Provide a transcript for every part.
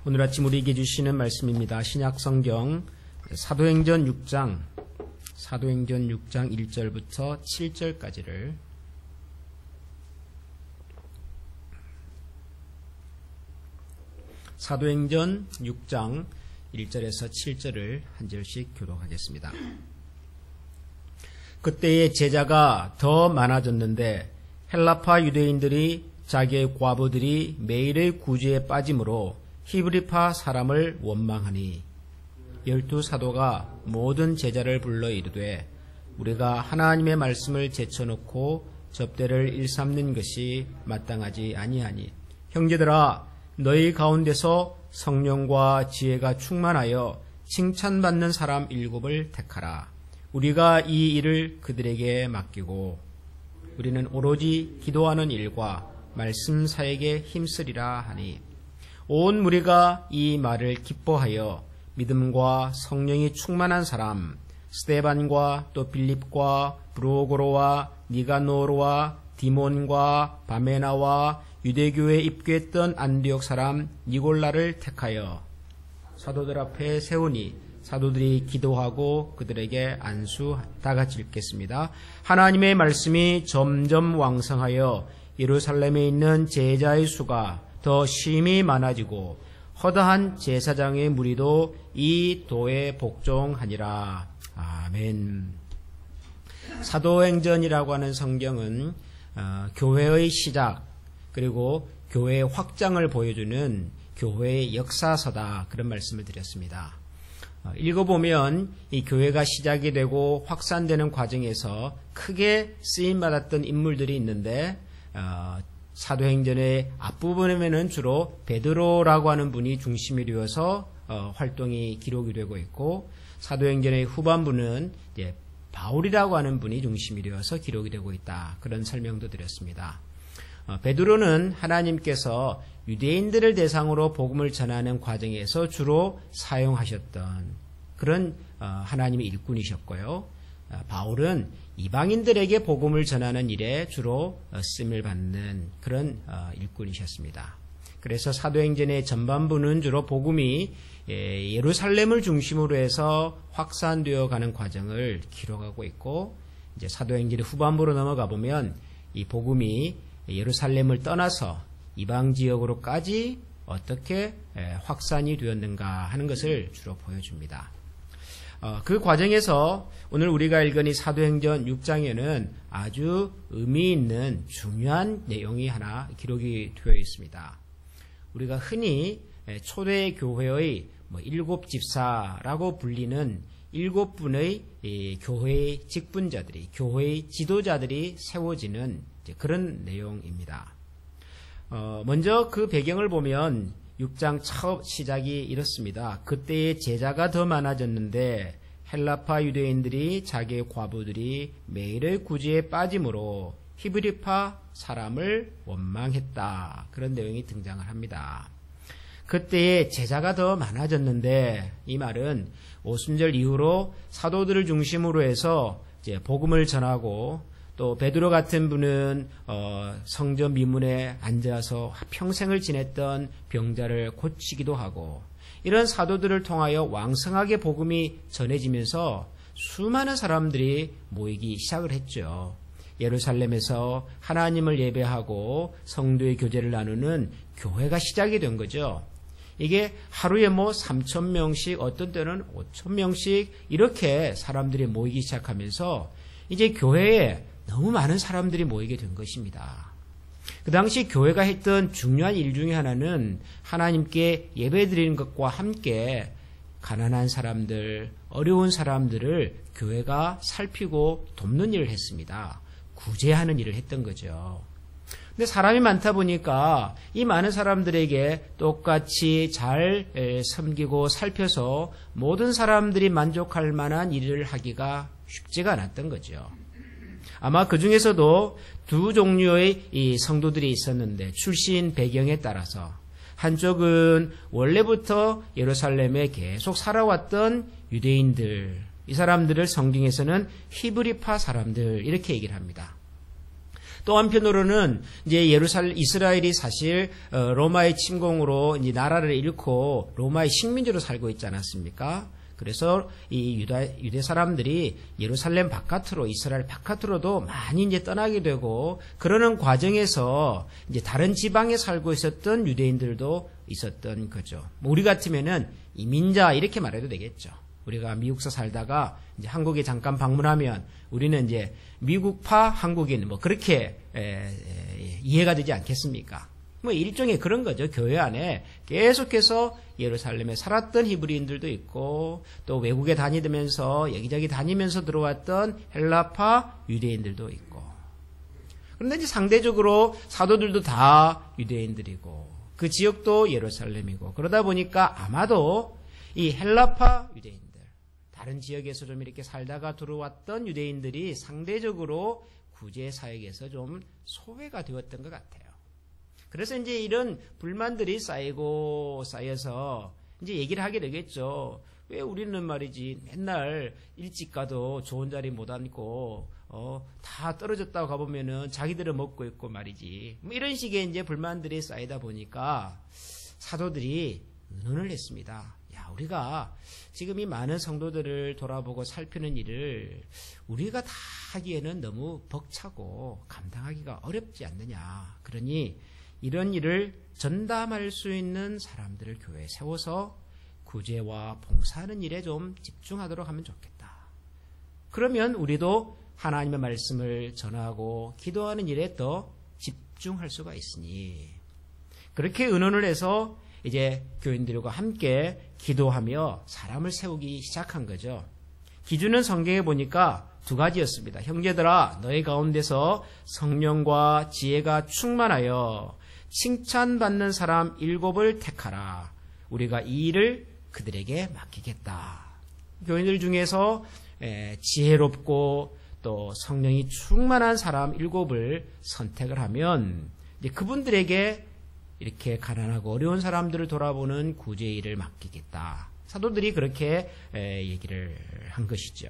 오늘 아침 우리에게 주시는 말씀입니다. 신약성경 사도행전 6장 1절부터 7절까지를 사도행전 6장 1절에서 7절을 한 절씩 교독하겠습니다. 그때의 제자가 더 많아졌는데 헬라파 유대인들이 자기의 과부들이 매일의 구제에 빠짐으로 히브리파 사람을 원망하니 12 사도가 모든 제자를 불러 이르되 우리가 하나님의 말씀을 제쳐놓고 접대를 일삼는 것이 마땅하지 아니하니 형제들아 너희 가운데서 성령과 지혜가 충만하여 칭찬받는 사람 7을 택하라. 우리가 이 일을 그들에게 맡기고 우리는 오로지 기도하는 일과 말씀 사역에 힘쓰리라 하니 온 무리가 이 말을 기뻐하여 믿음과 성령이 충만한 사람 스데반과 또 빌립과 브로고로와 니가노르와 디몬과 바메나와 유대교에 입교했던 안디옥 사람 니골라를 택하여 사도들 앞에 세우니 사도들이 기도하고 그들에게 안수 다 같이 읽겠습니다. 하나님의 말씀이 점점 왕성하여 예루살렘에 있는 제자의 수가 더 심히 많아지고 허다한 제사장의 무리도 이 도에 복종하니라. 아멘. 사도행전이라고 하는 성경은 교회의 시작 그리고 교회의 확장을 보여주는 교회의 역사서다, 그런 말씀을 드렸습니다. 읽어보면 이 교회가 시작이 되고 확산되는 과정에서 크게 쓰임받았던 인물들이 있는데 사도행전의 앞부분에는 주로 베드로라고 하는 분이 중심이 되어서 활동이 기록이 되고 있고 사도행전의 후반부는 바울이라고 하는 분이 중심이 되어서 기록이 되고 있다, 그런 설명도 드렸습니다. 베드로는 하나님께서 유대인들을 대상으로 복음을 전하는 과정에서 주로 사용하셨던 그런 하나님의 일꾼이셨고요. 바울은 이방인들에게 복음을 전하는 일에 주로 쓰임을 받는 그런 일꾼이셨습니다. 그래서 사도행전의 전반부는 주로 복음이 예루살렘을 중심으로 해서 확산되어 가는 과정을 기록하고 있고, 이제 사도행전의 후반부로 넘어가 보면 이 복음이 예루살렘을 떠나서 이방 지역으로까지 어떻게 확산이 되었는가 하는 것을 주로 보여줍니다. 그 과정에서 오늘 우리가 읽은 이 사도행전 6장에는 아주 의미 있는 중요한 내용이 하나 기록이 되어 있습니다. 우리가 흔히 초대 교회의 7집사라고 불리는 7분의 교회의 직분자들이, 교회의 지도자들이 세워지는 그런 내용입니다. 먼저 그 배경을 보면 6장 첫 시작이 이렇습니다. 그때의 제자가 더 많아졌는데 헬라파 유대인들이 자기의 과부들이 매일의 구제에 빠짐으로 히브리파 사람을 원망했다, 그런 내용이 등장을 합니다. 그때의 제자가 더 많아졌는데, 이 말은 오순절 이후로 사도들을 중심으로 해서 이제 복음을 전하고 또 베드로 같은 분은 성전 미문에 앉아서 평생을 지냈던 병자를 고치기도 하고, 이런 사도들을 통하여 왕성하게 복음이 전해지면서 수많은 사람들이 모이기 시작을 했죠. 예루살렘에서 하나님을 예배하고 성도의 교제를 나누는 교회가 시작이 된 거죠. 이게 하루에 3,000명씩, 어떤 때는 5,000명씩 이렇게 사람들이 모이기 시작하면서 이제 교회에 너무 많은 사람들이 모이게 된 것입니다. 그 당시 교회가 했던 중요한 일 중에 하나는 하나님께 예배드리는 것과 함께 가난한 사람들, 어려운 사람들을 교회가 살피고 돕는 일을 했습니다. 구제하는 일을 했던 거죠. 근데 사람이 많다 보니까 이 많은 사람들에게 똑같이 잘 섬기고 살펴서 모든 사람들이 만족할 만한 일을 하기가 쉽지가 않았던 거죠. 아마 그 중에서도 두 종류의 이 성도들이 있었는데, 출신 배경에 따라서 한쪽은 원래부터 예루살렘에 계속 살아왔던 유대인들, 이 사람들을 성경에서는 히브리파 사람들 이렇게 얘기를 합니다. 또 한편으로는 이제 이스라엘이 사실 로마의 침공으로 이제 나라를 잃고 로마의 식민지로 살고 있지 않았습니까? 그래서 이 유대 사람들이 예루살렘 바깥으로, 이스라엘 바깥으로도 많이 이제 떠나게 되고, 그러는 과정에서 이제 다른 지방에 살고 있었던 유대인들도 있었던 거죠. 우리 같으면은 이민자 이렇게 말해도 되겠죠. 우리가 미국서 살다가 이제 한국에 잠깐 방문하면 우리는 이제 미국파 한국인 뭐 그렇게 이해가 되지 않겠습니까? 뭐 일종의 그런 거죠. 교회 안에 계속해서 예루살렘에 살았던 히브리인들도 있고, 또 외국에 다니면서 여기저기 다니면서 들어왔던 헬라파 유대인들도 있고. 그런데 이제 상대적으로 사도들도 다 유대인들이고, 그 지역도 예루살렘이고, 그러다 보니까 아마도 이 헬라파 유대인들, 다른 지역에서 좀 이렇게 살다가 들어왔던 유대인들이 상대적으로 구제 사역에서 좀 소외가 되었던 것 같아요. 그래서 이제 이런 불만들이 쌓여서 이제 얘기를 하게 되겠죠. 왜 우리는 말이지 맨날 일찍 가도 좋은 자리 못 앉고 다 떨어졌다고 가보면은 자기들은 먹고 있고 말이지. 뭐 이런 식의 이제 불만들이 쌓이다 보니까 사도들이 의논을 했습니다. 야, 우리가 지금 이 많은 성도들을 돌아보고 살피는 일을 우리가 다 하기에는 너무 벅차고 감당하기가 어렵지 않느냐. 그러니 이런 일을 전담할 수 있는 사람들을 교회에 세워서 구제와 봉사하는 일에 좀 집중하도록 하면 좋겠다. 그러면 우리도 하나님의 말씀을 전하고 기도하는 일에 더 집중할 수가 있으니, 그렇게 의논을 해서 이제 교인들과 함께 기도하며 사람을 세우기 시작한 거죠. 기준은 성경에 보니까 두 가지였습니다. 형제들아, 너희 가운데서 성령과 지혜가 충만하여 칭찬받는 사람 7을 택하라. 우리가 이 일을 그들에게 맡기겠다. 교인들 중에서 지혜롭고 또 성령이 충만한 사람 7을 선택을 하면 이제 그분들에게 이렇게 가난하고 어려운 사람들을 돌아보는 구제의 일을 맡기겠다. 사도들이 그렇게 얘기를 한 것이죠.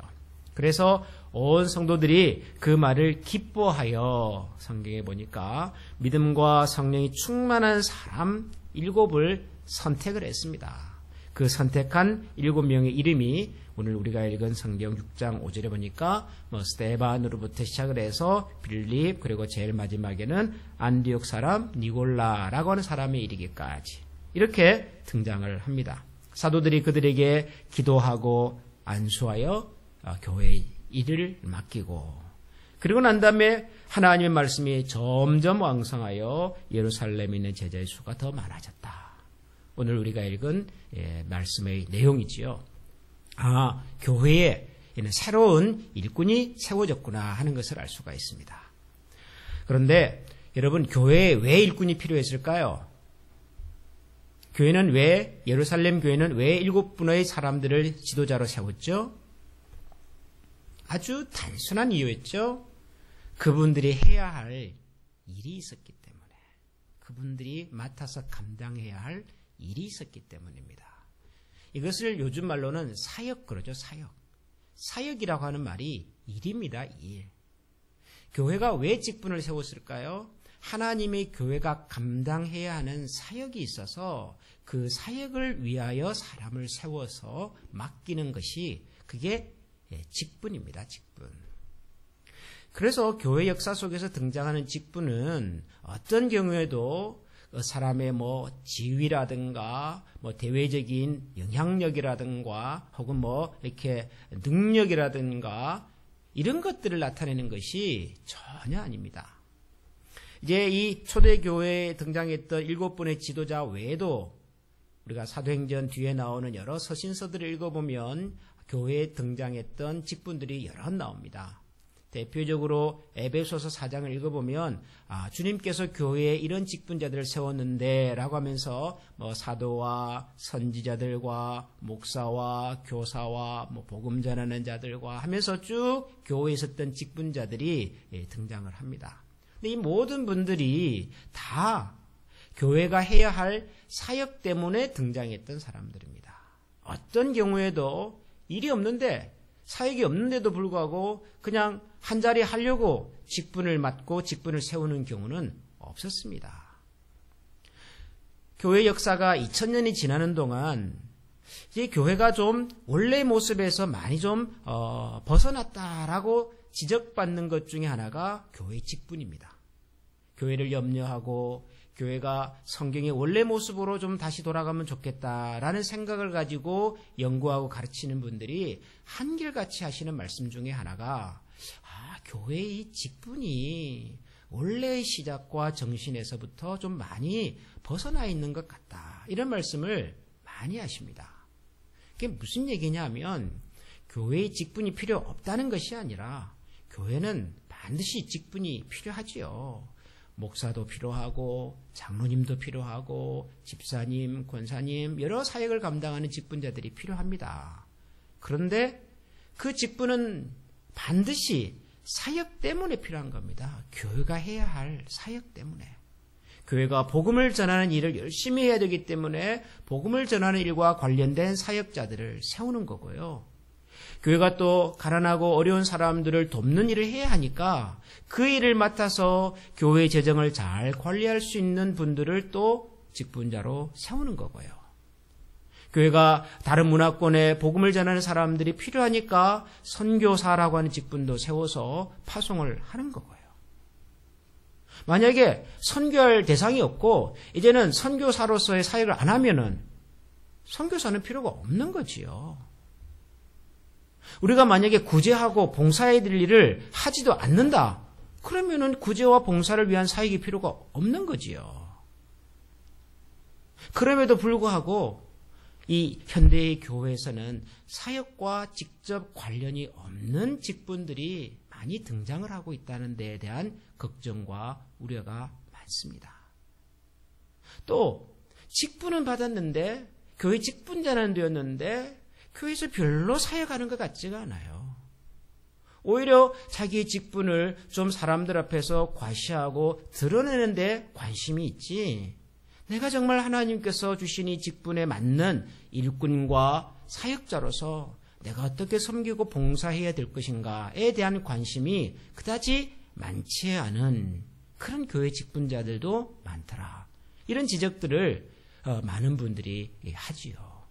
그래서 온 성도들이 그 말을 기뻐하여 성경에 보니까 믿음과 성령이 충만한 사람 7을 선택을 했습니다. 그 선택한 7명의 이름이 오늘 우리가 읽은 성경 6장 5절에 보니까 스데반으로부터 시작을 해서 빌립, 그리고 제일 마지막에는 안디옥 사람 니골라라고 하는 사람에 이르기까지 이렇게 등장을 합니다. 사도들이 그들에게 기도하고 안수하여 교회의 일을 맡기고, 그리고 난 다음에 하나님의 말씀이 점점 왕성하여 예루살렘에 있는 제자의 수가 더 많아졌다. 오늘 우리가 읽은 말씀의 내용이지요. 아, 교회에 새로운 일꾼이 세워졌구나 하는 것을 알 수가 있습니다. 그런데 여러분, 교회에 왜 일꾼이 필요했을까요? 예루살렘 교회는 왜 7분의 사람들을 지도자로 세웠죠? 아주 단순한 이유였죠. 그분들이 해야 할 일이 있었기 때문에, 그분들이 맡아서 감당해야 할 일이 있었기 때문입니다. 이것을 요즘 말로는 사역 그러죠. 사역이라고 하는 말이 일입니다. 일. 교회가 왜 직분을 세웠을까요? 하나님의 교회가 감당해야 하는 사역이 있어서 그 사역을 위하여 사람을 세워서 맡기는 것이 그게 직분입니다. 직분. 그래서 교회 역사 속에서 등장하는 직분은 어떤 경우에도 사람의 지위라든가 대외적인 영향력이라든가 혹은 이렇게 능력이라든가 이런 것들을 나타내는 것이 전혀 아닙니다. 이제 이 초대교회에 등장했던 7분의 지도자 외에도 우리가 사도행전 뒤에 나오는 여러 서신서들을 읽어보면 교회에 등장했던 직분들이 여러 나옵니다. 대표적으로 에베소서 4장을 읽어보면 주님께서 교회에 이런 직분자들을 세웠는데 라고 하면서 사도와 선지자들과 목사와 교사와 복음 전하는 자들과 하면서 쭉 교회에 있었던 직분자들이 등장을 합니다. 근데 이 모든 분들이 다 교회가 해야 할 사역 때문에 등장했던 사람들입니다. 어떤 경우에도 일이 없는데 사역이 없는데도 불구하고 그냥 한 자리 하려고 직분을 맡고 직분을 세우는 경우는 없었습니다. 교회 역사가 2000년이 지나는 동안 이제 교회가 좀 원래 모습에서 많이 좀 벗어났다라고 지적받는 것 중에 하나가 교회 직분입니다. 교회를 염려하고 교회가 성경의 원래 모습으로 좀 다시 돌아가면 좋겠다라는 생각을 가지고 연구하고 가르치는 분들이 한결같이 하시는 말씀 중에 하나가 교회의 직분이 원래의 시작과 정신에서부터 좀 많이 벗어나 있는 것 같다. 이런 말씀을 많이 하십니다. 그게 무슨 얘기냐면 교회의 직분이 필요 없다는 것이 아니라 교회는 반드시 직분이 필요하지요. 목사도 필요하고 장로님도 필요하고 집사님, 권사님 여러 사역을 감당하는 직분자들이 필요합니다. 그런데 그 직분은 반드시 사역 때문에 필요한 겁니다. 교회가 해야 할 사역 때문에. 교회가 복음을 전하는 일을 열심히 해야 되기 때문에 복음을 전하는 일과 관련된 사역자들을 세우는 거고요. 교회가 또 가난하고 어려운 사람들을 돕는 일을 해야 하니까 그 일을 맡아서 교회 재정을 잘 관리할 수 있는 분들을 또 직분자로 세우는 거고요. 교회가 다른 문화권에 복음을 전하는 사람들이 필요하니까 선교사라고 하는 직분도 세워서 파송을 하는 거고요. 만약에 선교할 대상이 없고 이제는 선교사로서의 사역을 안 하면은 선교사는 필요가 없는 거지요. 우리가 만약에 구제하고 봉사해야 될 일을 하지도 않는다. 그러면은 구제와 봉사를 위한 사역이 필요가 없는 거지요. 그럼에도 불구하고 이 현대의 교회에서는 사역과 직접 관련이 없는 직분들이 많이 등장을 하고 있다는 데에 대한 걱정과 우려가 많습니다. 또 직분은 받았는데 교회 직분자는 되었는데 교회에서 별로 사역하는 것 같지가 않아요. 오히려 자기의 직분을 좀 사람들 앞에서 과시하고 드러내는 데 관심이 있지, 내가 정말 하나님께서 주신 이 직분에 맞는 일꾼과 사역자로서 내가 어떻게 섬기고 봉사해야 될 것인가에 대한 관심이 그다지 많지 않은 그런 교회 직분자들도 많더라. 이런 지적들을 많은 분들이 하지요.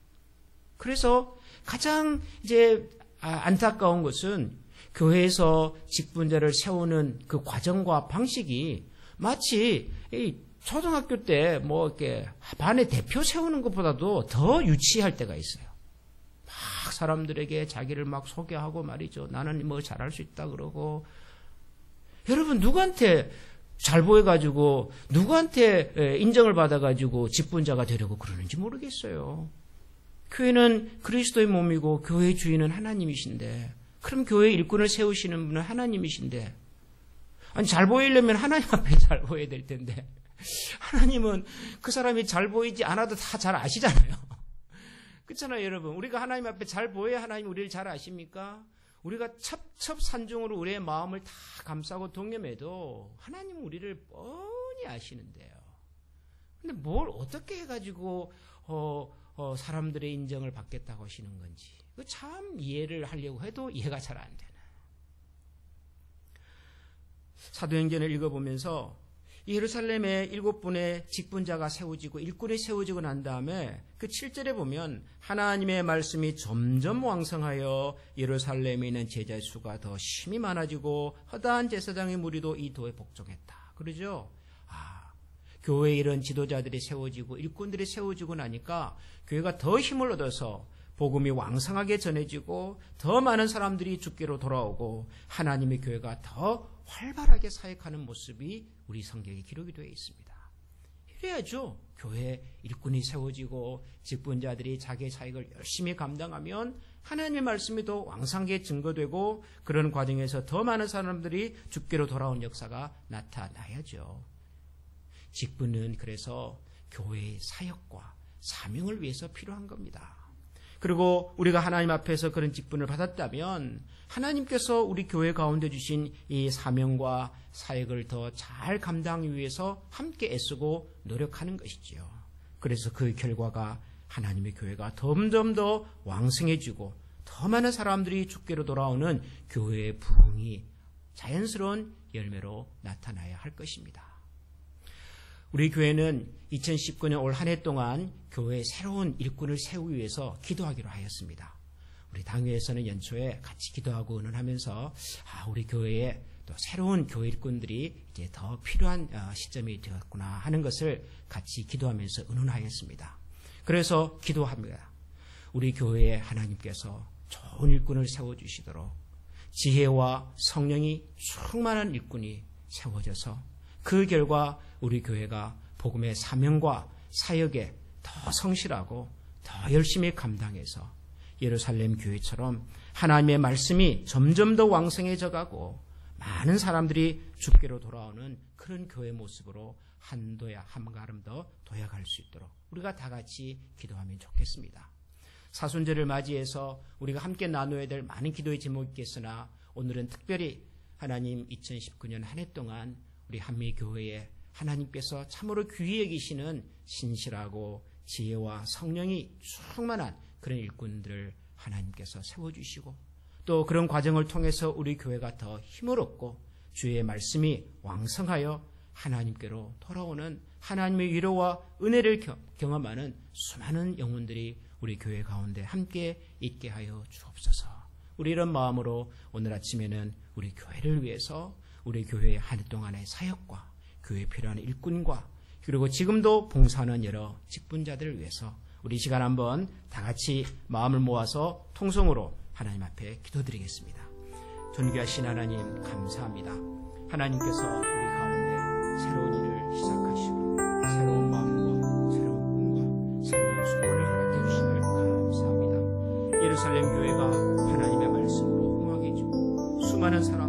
그래서 가장 이제 안타까운 것은 교회에서 직분자를 세우는 그 과정과 방식이 마치 초등학교 때 뭐 이렇게 반의 대표 세우는 것보다도 더 유치할 때가 있어요. 막 사람들에게 자기를 막 소개하고 말이죠. 나는 뭐 잘할 수 있다 그러고. 여러분 누구한테 잘 보여가지고 누구한테 인정을 받아가지고 직분자가 되려고 그러는지 모르겠어요. 교회는 그리스도의 몸이고 교회의 주인은 하나님이신데, 그럼 교회 일꾼을 세우시는 분은 하나님이신데, 아니 잘 보이려면 하나님 앞에 잘 보여야 될 텐데 하나님은 그 사람이 잘 보이지 않아도 다 잘 아시잖아요. 그렇잖아요, 여러분. 우리가 하나님 앞에 잘 보여야 하나님 우리를 잘 아십니까? 우리가 첩첩산중으로 우리의 마음을 다 감싸고 동념해도 하나님은 우리를 뻔히 아시는데요. 근데 뭘 어떻게 해가지고 사람들의 인정을 받겠다고 하시는 건지 참 이해를 하려고 해도 이해가 잘 안 되는. 사도행전을 읽어보면서 예루살렘에 7분의 직분자가 세워지고 일꾼이 세워지고 난 다음에 그 7절에 보면 하나님의 말씀이 점점 왕성하여 예루살렘에 있는 제자의 수가 더 심히 많아지고 허다한 제사장의 무리도 이 도에 복종했다. 그러죠? 교회에 이런 지도자들이 세워지고 일꾼들이 세워지고 나니까 교회가 더 힘을 얻어서 복음이 왕성하게 전해지고 더 많은 사람들이 주께로 돌아오고 하나님의 교회가 더 활발하게 사역하는 모습이 우리 성경에 기록이 되어 있습니다. 이래야죠. 교회 일꾼이 세워지고 직분자들이 자기의 사역을 열심히 감당하면 하나님의 말씀이 더 왕성하게 증거되고 그런 과정에서 더 많은 사람들이 주께로 돌아온 역사가 나타나야죠. 직분은 그래서 교회의 사역과 사명을 위해서 필요한 겁니다. 그리고 우리가 하나님 앞에서 그런 직분을 받았다면 하나님께서 우리 교회 가운데 주신 이 사명과 사역을 더 잘 감당하기 위해서 함께 애쓰고 노력하는 것이지요. 그래서 그 결과가 하나님의 교회가 점점 더 왕성해지고 더 많은 사람들이 주께로 돌아오는 교회의 부흥이 자연스러운 열매로 나타나야 할 것입니다. 우리 교회는 2019년 올 한 해 동안 교회의 새로운 일꾼을 세우기 위해서 기도하기로 하였습니다. 우리 당회에서는 연초에 같이 기도하고 의논하면서 우리 교회에 또 새로운 교회 일꾼들이 이제 더 필요한 시점이 되었구나 하는 것을 같이 기도하면서 의논하였습니다. 그래서 기도합니다. 우리 교회에 하나님께서 좋은 일꾼을 세워주시도록 지혜와 성령이 충만한 일꾼이 세워져서 그 결과 우리 교회가 복음의 사명과 사역에 더 성실하고 더 열심히 감당해서 예루살렘 교회처럼 하나님의 말씀이 점점 더 왕성해져 가고 많은 사람들이 주께로 돌아오는 그런 교회 모습으로 한 걸음 더 도약할 수 있도록 우리가 다 같이 기도하면 좋겠습니다. 사순절을 맞이해서 우리가 함께 나누어야 될 많은 기도의 제목이 있겠으나 오늘은 특별히 하나님 2019년 한 해 동안 우리 한미교회에 하나님께서 참으로 귀히 여기시는 신실하고 지혜와 성령이 충만한 그런 일꾼들을 하나님께서 세워주시고 또 그런 과정을 통해서 우리 교회가 더 힘을 얻고 주의 말씀이 왕성하여 하나님께로 돌아오는 하나님의 위로와 은혜를 경험하는 수많은 영혼들이 우리 교회 가운데 함께 있게 하여 주옵소서. 우리 이런 마음으로 오늘 아침에는 우리 교회를 위해서 우리 교회의 한 해 동안의 사역과 교회에 필요한 일꾼과 그리고 지금도 봉사하는 여러 직분자들을 위해서 우리 시간 한번 다 같이 마음을 모아서 통성으로 하나님 앞에 기도드리겠습니다. 존귀하신 하나님 감사합니다. 하나님께서 우리 가운데 새로운 일을 시작하시고 새로운 마음과 새로운 꿈과 새로운 소원을 허락해 주심을 감사합니다. 예루살렘 교회가 하나님의 말씀으로 흥황해지고 수많은 사람